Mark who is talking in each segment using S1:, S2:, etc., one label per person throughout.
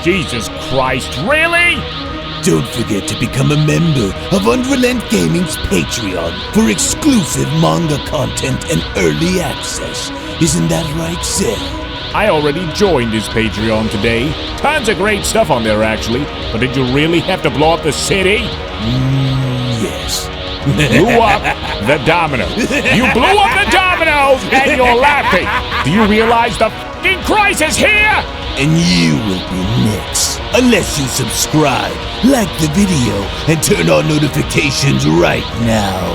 S1: Jesus Christ, really?
S2: Don't forget to become a member of UnrealEntGaming's Patreon for exclusive manga content and early access. Isn't that right, Seth?
S1: I already joined his Patreon today. Tons of great stuff on there, actually. But did you really have to blow up the city?
S2: Yes.
S1: Blew up the domino. You blew up the dominoes and you're laughing. Do you realize the f***ing crisis here?
S2: And you will be next. Unless you subscribe, like the video, and turn on notifications right now.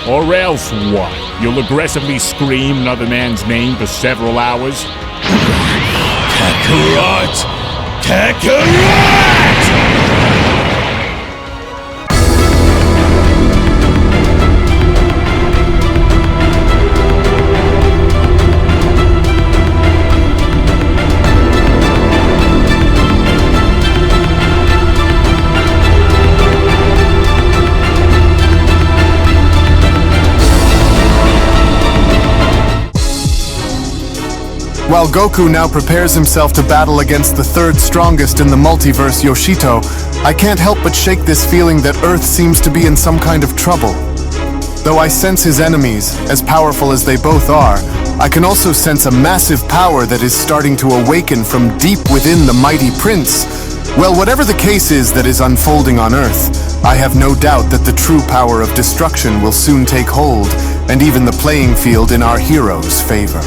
S1: Or else what? You'll aggressively scream another man's name for several hours?
S2: Kakarot! Kakarot!
S3: While Goku now prepares himself to battle against the third strongest in the multiverse, Yoshito, I can't help but shake this feeling that Earth seems to be in some kind of trouble. Though I sense his enemies, as powerful as they both are, I can also sense a massive power that is starting to awaken from deep within the mighty prince. Well, whatever the case is that is unfolding on Earth, I have no doubt that the true power of destruction will soon take hold, and even the playing field in our heroes' favor.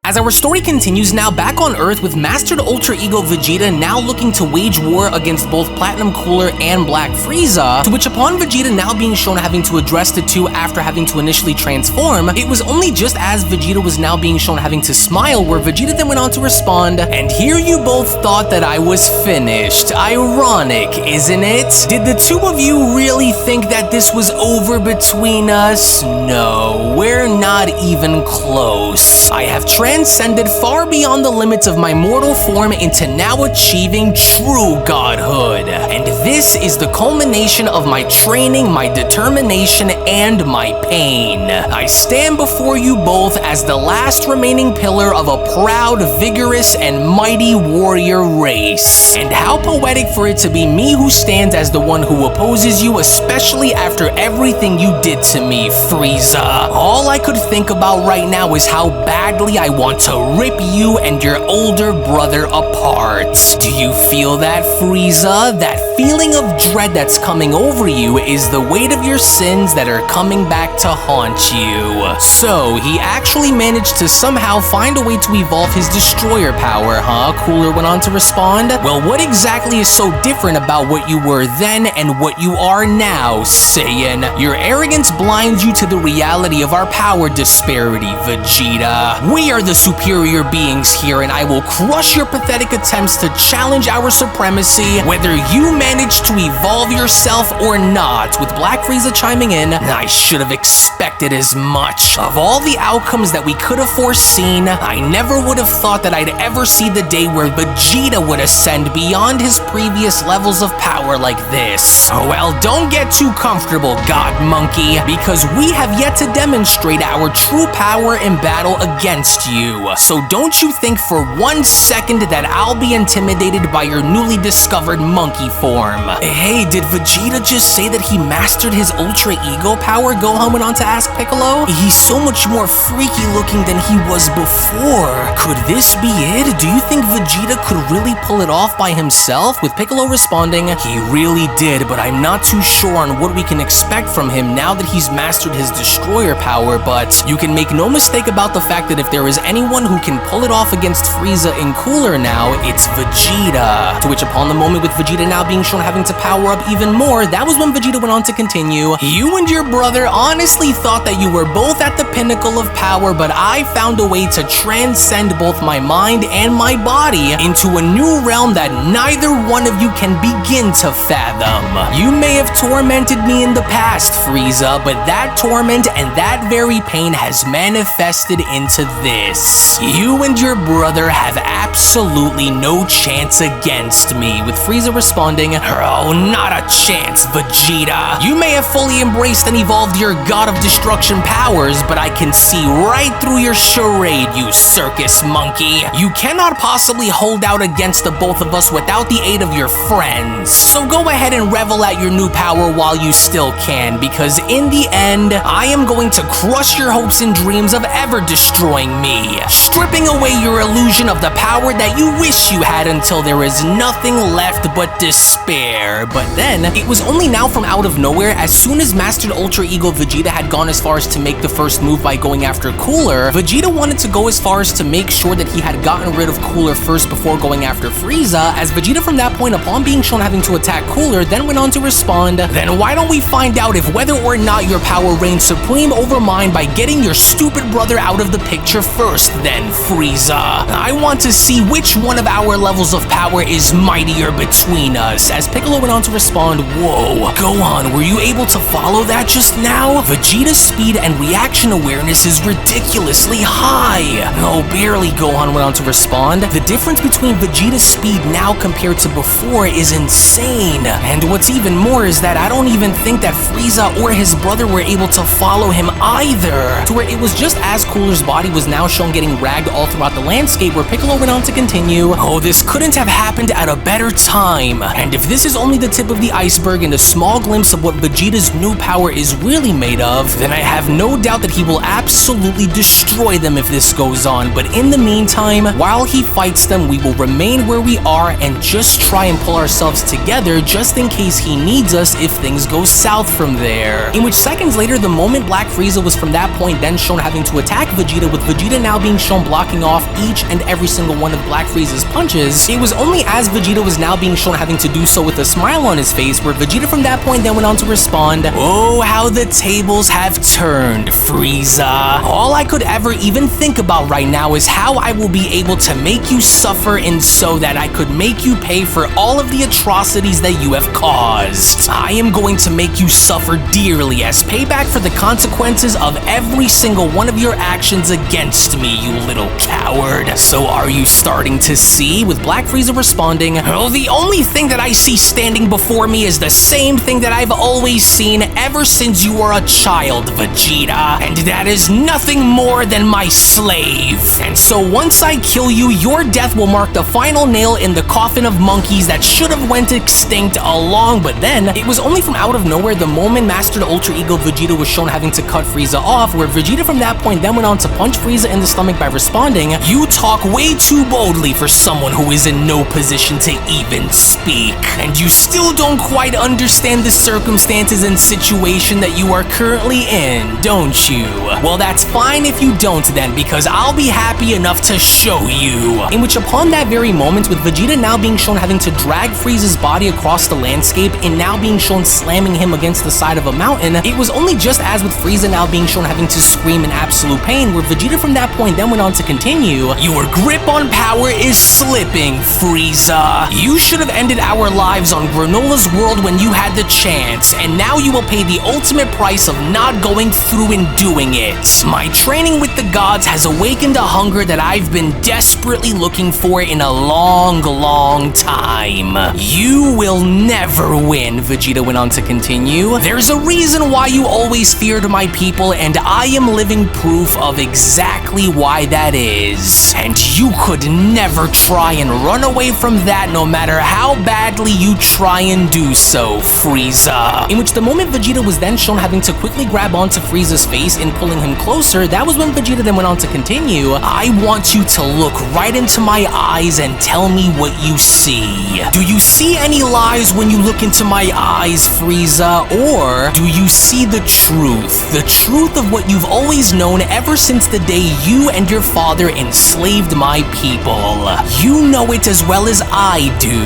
S4: As our story continues now back on Earth with Mastered Ultra Ego Vegeta now looking to wage war against both Platinum Cooler and Black Frieza, to which upon Vegeta now being shown having to address the two after having to initially transform, it was only just as Vegeta was now being shown having to smile where Vegeta then went on to respond, "And here you both thought that I was finished. Ironic, isn't it? Did the two of you really think that this was over between us? No, we're not even close. I have transcended far beyond the limits of my mortal form into now achieving true godhood. And this is the culmination of my training, my determination, and my pain. I stand before you both as the last remaining pillar of a proud, vigorous, and mighty warrior race. And how poetic for it to be me who stands as the one who opposes you, especially after everything you did to me, Frieza. All I could think about right now is how badly I want to rip you and your older brother apart. Do you feel that, Frieza? That feeling of dread that's coming over you is the weight of your sins that are coming back to haunt you." So, he actually managed to somehow find a way to evolve his destroyer power, huh? Cooler went on to respond. "Well, what exactly is so different about what you were then and what you are now, Saiyan? Your arrogance blinds you to the reality of our power disparity, Vegeta. We are the superior beings here, and I will crush your pathetic attempts to challenge our supremacy, whether you manage to evolve yourself or not." With Black Frieza chiming in, "I should have expected as much. Of all the outcomes that we could have foreseen, I never would have thought that I'd ever see the day where Vegeta would ascend beyond his previous levels of power like this. Well, don't get too comfortable, God Monkey, because we have yet to demonstrate our true power in battle against you. So don't you think for 1 second that I'll be intimidated by your newly discovered monkey form." Hey, did Vegeta just say that he mastered his Ultra Ego power? Gohan went on to ask Piccolo. "He's so much more freaky looking than he was before. Could this be it? Do you think Vegeta could really pull it off by himself?" With Piccolo responding, "He really did, but I'm not too sure on what we can expect from him now that he's mastered his destroyer power, but you can make no mistake about the fact that if there is anyone who can pull it off against Frieza and Cooler now, it's Vegeta." To which upon the moment with Vegeta now being shown having to power up even more, that was when Vegeta went on to continue, "You and your brother honestly thought that you were both at the pinnacle of power, but I found a way to transcend both my mind and my body into a new realm that neither one of you can begin to fathom. You may have tormented me in the past, Frieza, but that torment and that very pain has manifested into this. this. You and your brother have absolutely no chance against me, with Frieza responding, "Oh, not a chance, Vegeta. You may have fully embraced and evolved your God of Destruction powers, but I can see right through your charade, you circus monkey. You cannot possibly hold out against the both of us without the aid of your friends. So go ahead and revel at your new power while you still can, because in the end, I am going to crush your hopes and dreams of ever destroying me, stripping away your illusion of the power that you wish you had until there is nothing left but despair." But then, it was only now from out of nowhere, as soon as Mastered Ultra Ego Vegeta had gone as far as to make the first move by going after Cooler, Vegeta wanted to go as far as to make sure that he had gotten rid of Cooler first before going after Frieza, as Vegeta from that point, upon being shown having to attack Cooler, then went on to respond, "Then why don't we find out if whether or not your power reigns supreme over mine by getting your stupid brother out of the picture first, then, Frieza. I want to see which one of our levels of power is mightier between us," as Piccolo went on to respond, "Whoa, Gohan, were you able to follow that just now? Vegeta's speed and reaction awareness is ridiculously high." "Oh, barely," Gohan went on to respond. "The difference between Vegeta's speed now compared to before is insane. And what's even more is that I don't even think that Frieza or his brother were able to follow him either." To where it was just as Cooler's body was now shown getting ragged all throughout the landscape, where Piccolo went on to continue, "Oh, this couldn't have happened at a better time. And if this is only the tip of the iceberg and a small glimpse of what Vegeta's new power is really made of, then I have no doubt that he will absolutely destroy them if this goes on. But in the meantime, while he fights them, we will remain where we are and just try and pull ourselves together just in case he needs us if things go south from there." In which seconds later, the moment Black Frieza was from that point then shown having to attack Vegeta, with Vegeta now being shown blocking off each and every single one of Black Frieza's punches, it was only as Vegeta was now being shown having to do so with a smile on his face, where Vegeta from that point then went on to respond, "Oh, how the tables have turned, Frieza. All I could ever even think about right now is how I will be able to make you suffer, and so that I could make you pay for all of the atrocities that you have caused. I am going to make you suffer dearly as payback for the consequences of every single one of your actions against me, you little coward. So are you starting to see?" With Black Frieza responding, "Oh, the only thing that I see standing before me is the same thing that I've always seen ever since you were a child, Vegeta, and that is nothing more than my slave. And so once I kill you, your death will mark the final nail in the coffin of monkeys that should have went extinct along." But then, it was only from out of nowhere the moment Mastered Ultra Ego Vegeta was shown having to cut Frieza off, where Vegeta from that point then went on to punch Frieza in the stomach by responding, "You talk way too boldly for someone who is in no position to even speak. And you still don't quite understand the circumstances and situation that you are currently in, don't you? Well, that's fine if you don't then, because I'll be happy enough to show you." In which upon that very moment, with Vegeta now being shown having to drag Frieza's body across the landscape and now being shown slamming him against the side of a mountain, it was only just as with Frieza now being shown having to scream in absolute pain, where Vegeta from that point then went on to continue, "Your grip on power is slipping, Frieza. You should have ended our lives on Granola's world when you had the chance, and now you will pay the ultimate price of not going through and doing it. My training with the gods has awakened a hunger that I've been desperately looking for in a long, long time. You will never win," Vegeta went on to continue. "There's a reason why you always feared my people, and I am living proof of exactly why that is. And you could never try and run away from that, no matter how badly you try and do so, Frieza." In which the moment Vegeta was then shown having to quickly grab onto Frieza's face and pulling him closer, that was when Vegeta then went on to continue, "I want you to look right into my eyes and tell me what you see. Do you see any lies when you look into my eyes, Frieza? Or do you see the truth? The truth of what you've always known ever since the day you and your father enslaved my people. You know it as well as I do.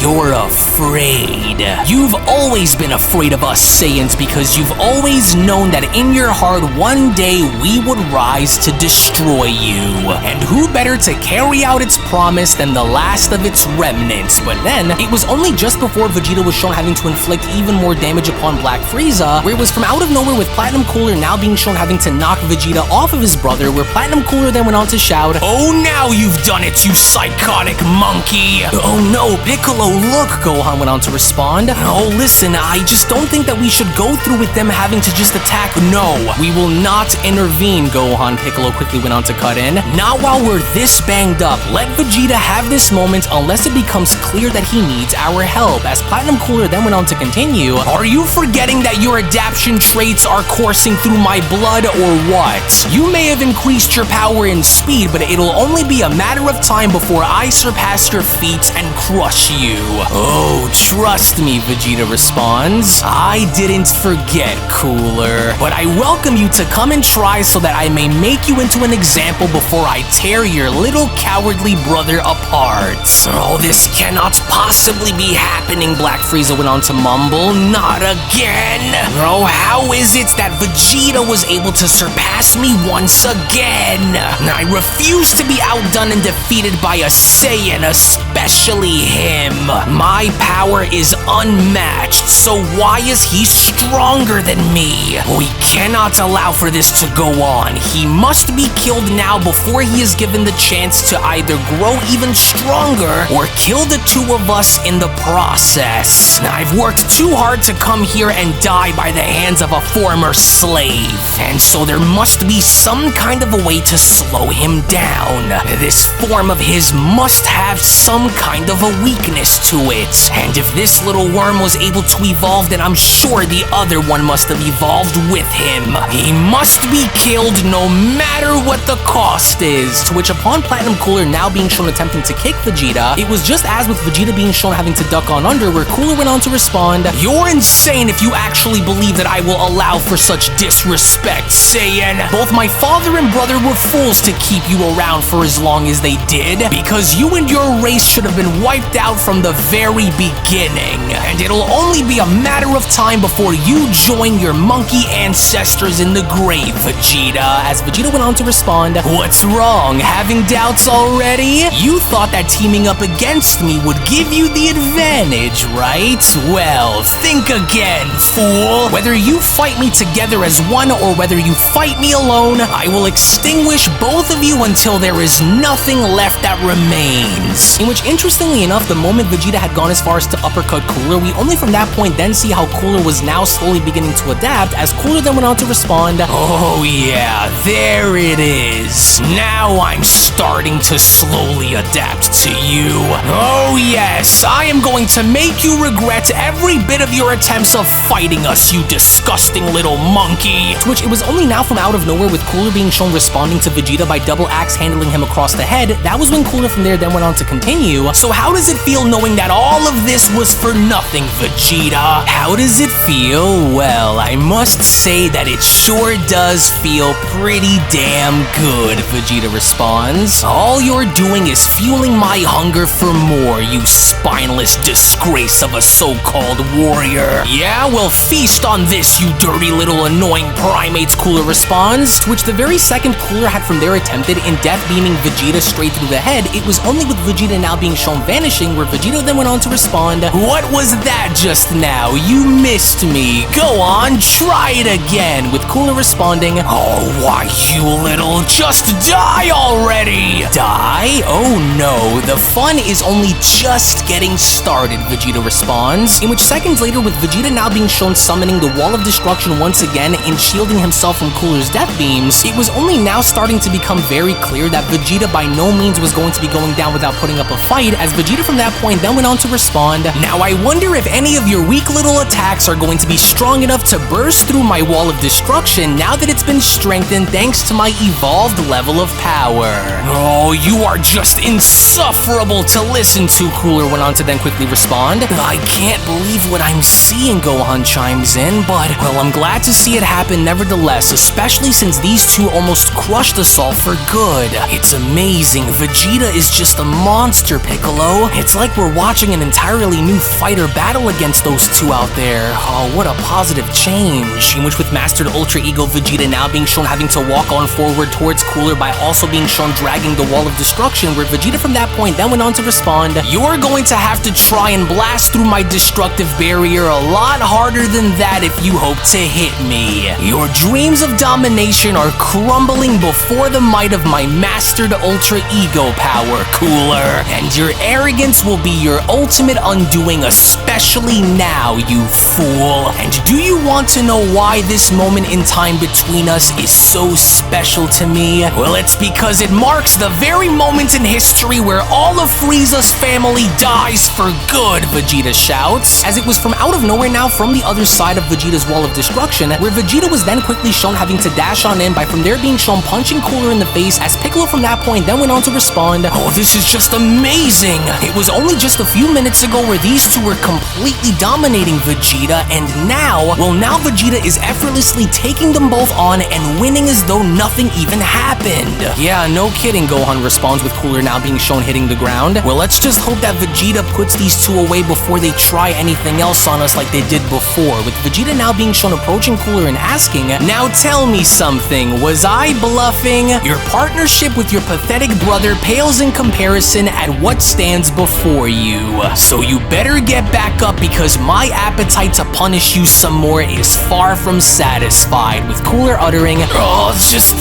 S4: You're afraid. You've always been afraid of us Saiyans because you've always known that in your heart one day we would rise to destroy you. And who better to carry out its promise than the last of its remnants?" But then, it was only just before Vegeta was shown having to inflict even more damage upon Black Frieza, where it was from out of nowhere with Platinum Cooler now being shown having to knock Vegeta off of his brother, where Platinum Platinum Cooler then went on to shout, "Oh, now you've done it, you psychotic monkey!" "Oh no, Piccolo, look," Gohan went on to respond. "Oh, listen, I just don't think that we should go through with them having to just attack. No, we will not intervene, Gohan," Piccolo quickly went on to cut in. "Not while we're this banged up. Let Vegeta have this moment unless it becomes clear that he needs our help." As Platinum Cooler then went on to continue, "Are you forgetting that your adaptation traits are coursing through my blood or what? You may have increased your power and speed, but it'll only be a matter of time before I surpass your feat and crush you." "Oh, trust me," Vegeta responds. "I didn't forget, Cooler, but I welcome you to come and try so that I may make you into an example before I tear your little cowardly brother apart." "Oh, this cannot possibly be happening," Black Frieza went on to mumble. "Not again. Oh, how is it that Vegeta was able to surpass me once again? I refuse to be outdone and defeated by a Saiyan, especially him. My power is unmatched, so why is he stronger than me? We cannot allow for this to go on. He must be killed now before he is given the chance to either grow even stronger or kill the two of us in the process. I've worked too hard to come here and die by the hands of a former slave, and so there must be some kind of a way to slow him down. This form of his must have some kind of a weakness to it, and if this little worm was able to evolve, then I'm sure the other one must have evolved with him. He must be killed no matter what the cost is." To which, upon Platinum Cooler now being shown attempting to kick Vegeta, it was just as with Vegeta being shown having to duck on under, where Cooler went on to respond, "You're insane if you actually believe that I will allow for such disrespect, Saiyan. Both my father and brother were fools to keep you around for as long as they did, because you and your race should have been wiped out from the very beginning, and it'll only be a matter of time before you join your monkey ancestors in the grave, Vegeta." As Vegeta went on to respond, "What's wrong? Having doubts already? You thought that teaming up against me would give you the advantage, right? Well, think again, fool. Whether you fight me together as one or whether you fight me alone, I will extinguish both of you until there is nothing left that remains." In which, interestingly enough, the moment Vegeta had gone as far as to uppercut Cooler, we only from that point then see how Cooler was now slowly beginning to adapt, as Cooler then went on to respond, "Oh yeah, there it is. Now I'm starting to slowly adapt to you. Oh yes, I am going to make you regret every bit of your attempts of fighting us, you disgusting little monkey." To which it was only now from out of nowhere, with Cooler being shown responding to Vegeta by double axe handling him across the head, that was when Cooler from there then went on to continue. "So how does it feel knowing that all of this was for nothing, Vegeta? How does it feel? Well, I must say that it sure does feel pretty damn good," Vegeta responds. "All you're doing is fueling my hunger for more, you spineless disgrace of a so-called warrior. Yeah, well, feast on this, you dirty little annoying primates," Cooler responds. To which the very second Cooler had from there attempted in death beaming Vegeta straight through the head, it was only with Vegeta now being shown vanishing where Vegeta then went on to respond, "What was that just now? You missed me. Go on, try it again," with Cooler responding, "Oh, why, you little, just die already." "Die? Oh no, the fun is only just getting started," Vegeta responds. In which seconds later, with Vegeta now being shown summoning the Wall of Destruction once again and shielding himself from Cooler's death beams, it was only now starting to become very clear that Vegeta by no means was going to be going down without putting up a fight, as Vegeta from that point then went on to respond, "Now I wonder if any of your weak little attacks are going to be strong enough to burst through my Wall of Destruction now that it's been strengthened thanks to my evolved level of power." "Oh, you are just insufferable to listen to," Cooler went on to then quickly respond. "I can't believe what I'm seeing," Gohan chimes in, "but, well, I'm glad to see it happen nevertheless, especially since these two almost crushed us all for good. It's amazing. Vegeta is just a monster, Piccolo. It's like we're watching an entirely new fighter battle against those two out there. Oh, what a positive change." In which, with Mastered Ultra Ego Vegeta now being shown having to walk on forward towards Cooler by also being shown dragging the Wall of Destruction, where Vegeta from that point then went on to respond, "You're going to have to try and blast through my destructive barrier a lot harder than that if you hope to hit me. Your dreams of domination are crumbling before the might of my mastered ultra ego power, Cooler. And your arrogance will be your ultimate undoing, especially now, you fool. And do you want to know why this moment in time between us is so special to me? Well, it's because it marks the very moment in history where all of Frieza's family dies for good, Vegeta shouts. As it was from out of nowhere now, from the other side of Vegeta's wall of destruction, where Vegeta was then quickly shown having to dash on in by from there being shown punching Cooler in the face, as Piccolo from that point then went on to respond, "Oh, this is just amazing. It was only just a few minutes ago where these two were completely dominating Vegeta, and now Vegeta is effortlessly taking them both on and winning as though nothing even happened." Yeah, no kidding, Gohan responds with Cooler now being shown hitting the ground. Well, let's just hope that Vegeta puts these two away before they try anything else on us like they did before, with Vegeta now being shown approaching Cooler and asking, "Now tell me something, was I bluffing? Your partnership with your pathetic brother pales in comparison at what stands before you. So you better get back up because my appetite to punish you some more is far from satisfied," with Cooler uttering, "Oh, just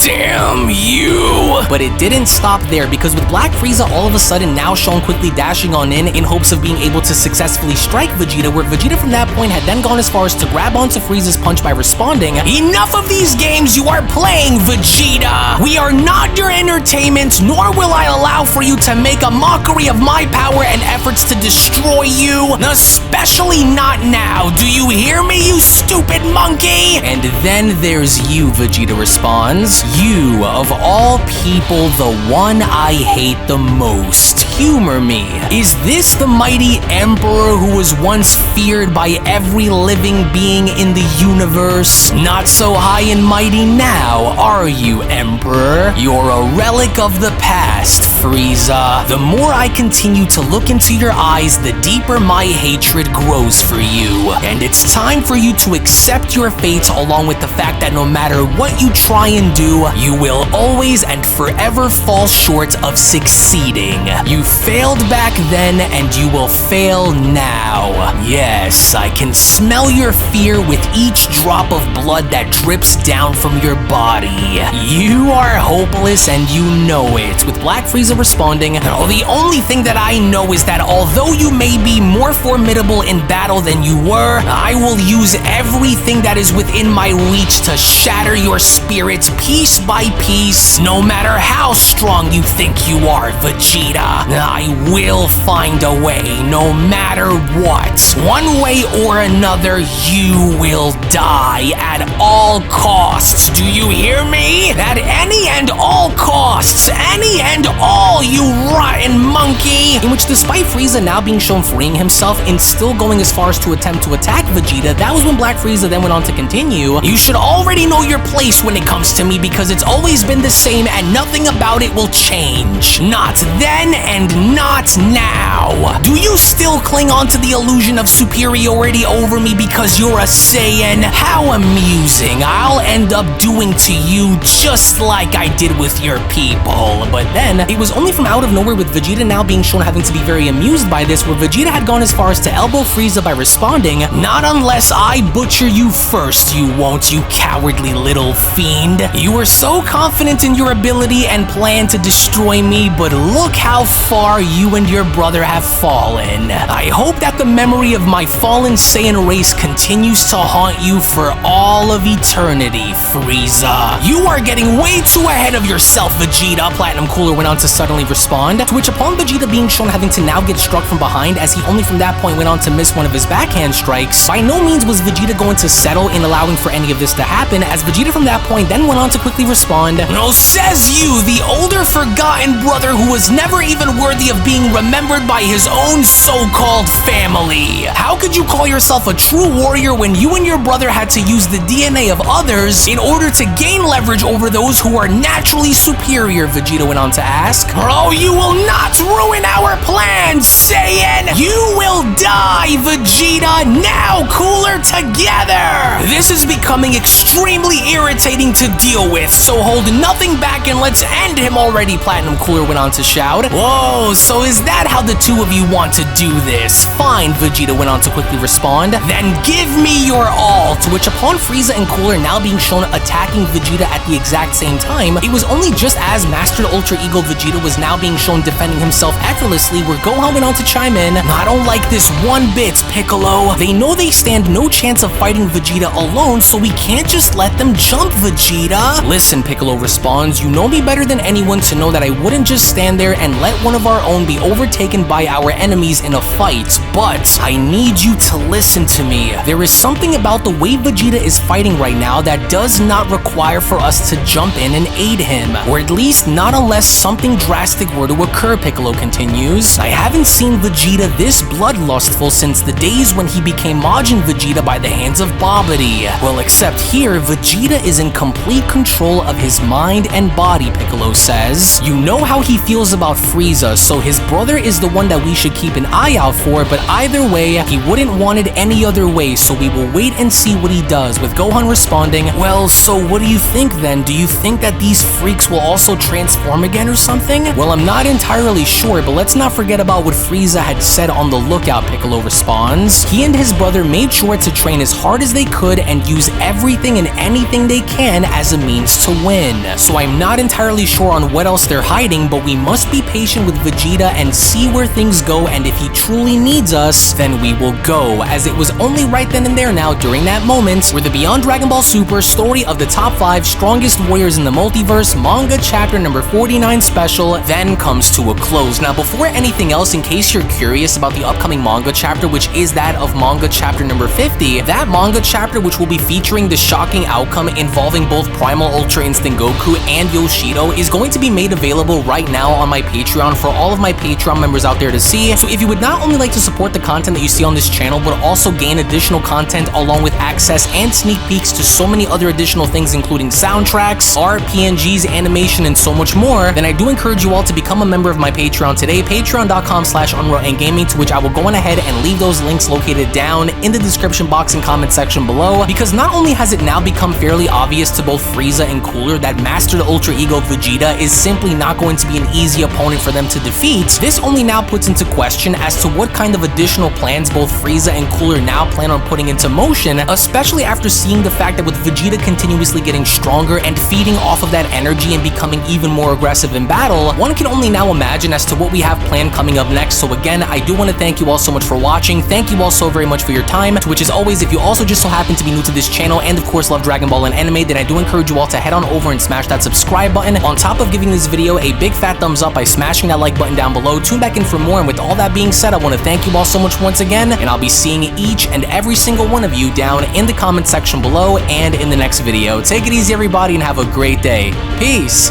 S4: damn you." But it didn't stop there, because with Black Frieza all of a sudden now shown quickly dashing on in hopes of being able to successfully strike Vegeta, where Vegeta from that point had then gone as far as to grab onto Frieza's punch by responding, "Enough of these games you are playing, Vegeta! We are not your entertainment, nor will I allow for you to make a mockery of my power and efforts to destroy you, especially not now. Do you hear me, you stupid monkey?" And then there's you, Vegeta responds. "You, of all people, the one I hate the most. Humor me. Is this the mighty Emperor who was once feared by every living being in the universe? Not so high and mighty now, are you, Emperor? You're a relic of the past, Frieza. The more I continue to look into your eyes, the deeper my hatred grows for you. And it's time for you to accept your fate, along with the fact that no matter what you try and do, you will always and forever fall short of succeeding. You failed back then, and you will fail now. Yes, I can smell your fear with each drop of blood that drips down from your body. You are hopeless, and you know it," with Black Frieza responding, "Oh, the only thing that I know is that although you may be more formidable in battle than you were, I will use everything that is within my reach to shatter your spirit piece by piece, no matter how strong you think you are, Vegeta. I will find a way, no matter what. One way or another, you will die at all costs. Do you hear me? At any and all costs, any and all, you rotten monkey!" In which, despite Frieza now being shown freeing himself and still going as far as to attempt to attack Vegeta, that was when Black Frieza then went on to continue, "You should already know your place when it comes to me, because it's always been the same and nothing about it will change. Not then and not now. Do you still cling on to the illusion of superiority over me because you're a Saiyan? How amusing. I'll end up doing to you just like I did with your people." But then, it was only from out of nowhere, with Vegeta now being shown having to be very amused by this, where Vegeta had gone as far as to elbow Frieza by responding, "Not unless I butcher you first, you won't, you cowardly little fiend. You were so confident in your ability and plan to destroy me, but look how far you and your brother have fallen. I hope that the memory of my fallen Saiyan race continues to haunt you for all of eternity, Frieza." "You are getting way too ahead of yourself, Vegeta," Platinum Cooler went on to suddenly respond, to which, upon Vegeta being shown having to now get struck from behind, as he only from that point went on to miss one of his backhand strikes, by no means was Vegeta going to settle in allowing for any of this to happen, as Vegeta from that point then went on to quickly respond, "No, says you, the older forgotten brother who was never even worthy of being remembered by his own so-called family. How could you call yourself a true warrior when you and your brother had to use the DNA of others in order to gain leverage over those who are naturally superior superior, Vegeta went on to ask. Bro, you will not ruin our plans, Saiyan! You will die, Vegeta! Now, Cooler, together! This is becoming extremely irritating to deal with, so hold nothing back and let's end him already, Platinum Cooler went on to shout. Whoa, so is that how the two of you want to do this? Fine, Vegeta went on to quickly respond. Then give me your all, to which upon Frieza and Cooler now being shown attacking Vegeta at the exact same time, it was only just as Mastered Ultra Ego Vegeta was now being shown defending himself effortlessly where Gohan went on to chime in. I don't like this one bit, Piccolo. They know they stand no chance of fighting Vegeta alone, so we can't just let them jump Vegeta. Listen, Piccolo responds, you know me better than anyone to know that I wouldn't just stand there and let one of our own be overtaken by our enemies in a fight, but I need you to listen to me. There is something about the way Vegeta is fighting right now that does not require for us to jump in and aid him, or at least not unless something drastic were to occur, Piccolo continues. I haven't seen Vegeta this bloodlustful since the days when he became Majin Vegeta by the hands of Babidi. Well, except here, Vegeta is in complete control of his mind and body, Piccolo says. You know how he feels about Frieza, so his brother is the one that we should keep an eye out for, but either way, he wouldn't want it any other way, so we will wait and see what he does, with Gohan responding, well, so what do you think then? Do you think that these freaks will also transform again or something? Well, I'm not entirely sure, but let's not forget about what Frieza had said on the lookout, Piccolo responds. He and his brother made sure to train as hard as they could and use everything and anything they can as a means to win. So I'm not entirely sure on what else they're hiding, but we must be patient with Vegeta and see where things go, and if he truly needs us, then we will go, as it was only right then and there now during that moment where the Beyond Dragon Ball Super story of the top 5 strongest warriors in the multiverse manga chapter number 49 special then comes to a close. Now, before anything else, in case you're curious about the upcoming manga chapter, which is that of manga chapter number 50, that manga chapter, which will be featuring the shocking outcome involving both Primal Ultra Instinct Goku and Yoshito, is going to be made available right now on my Patreon for all of my Patreon members out there to see. So if you would not only like to support the content that you see on this channel, but also gain additional content along with access and sneak peeks to so many other additional things, including soundtracks, art, PNGs, animation, and so much more, then I do encourage you all to become a member of my Patreon today, patreon.com/UnrealEntGaming, to which I will go on ahead and leave those links located down in the description box and comment section below, because not only has it now become fairly obvious to both Frieza and Cooler that Mastered Ultra Ego Vegeta is simply not going to be an easy opponent for them to defeat, this only now puts into question as to what kind of additional plans both Frieza and Cooler now plan on putting into motion, especially after seeing the fact that with Vegeta continuously getting stronger and feeding off of that energy and becoming even more aggressive in battle, one can only now imagine as to what we have planned coming up next. So again, I do want to thank you all so much for watching. Thank you all so very much for your time, to which as always, if you also just so happen to be new to this channel and of course love Dragon Ball and anime, then I do encourage you all to head on over and smash that subscribe button, on top of giving this video a big fat thumbs up by smashing that like button down below. Tune back in for more, and with all that being said, I want to thank you all so much once again, and I'll be seeing each and every single one of you down in the comment section below and in the next video. Take it easy, everybody, and have a great day. Peace!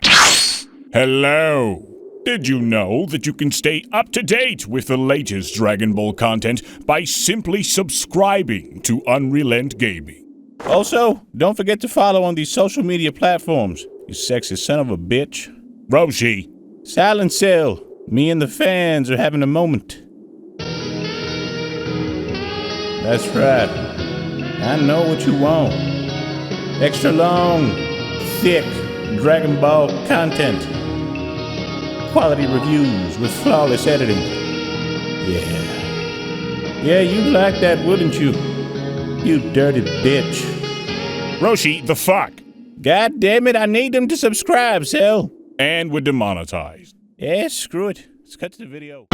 S1: Hello! Did you know that you can stay up to date with the latest Dragon Ball content by simply subscribing to UnrealEntGaming?
S5: Also, don't forget to follow on these social media platforms, you sexy son of a bitch.
S1: Roshi!
S5: Silent Cell, me and the fans are having a moment. That's right. I know what you want. Extra long, thick Dragon Ball content. Quality reviews with flawless editing. Yeah, you'd like that, wouldn't you? You dirty bitch.
S1: Roshi, the fuck?
S5: God damn it, I need them to subscribe, Cell.
S1: And we're demonetized.
S5: Yeah, screw it. Let's cut to the video.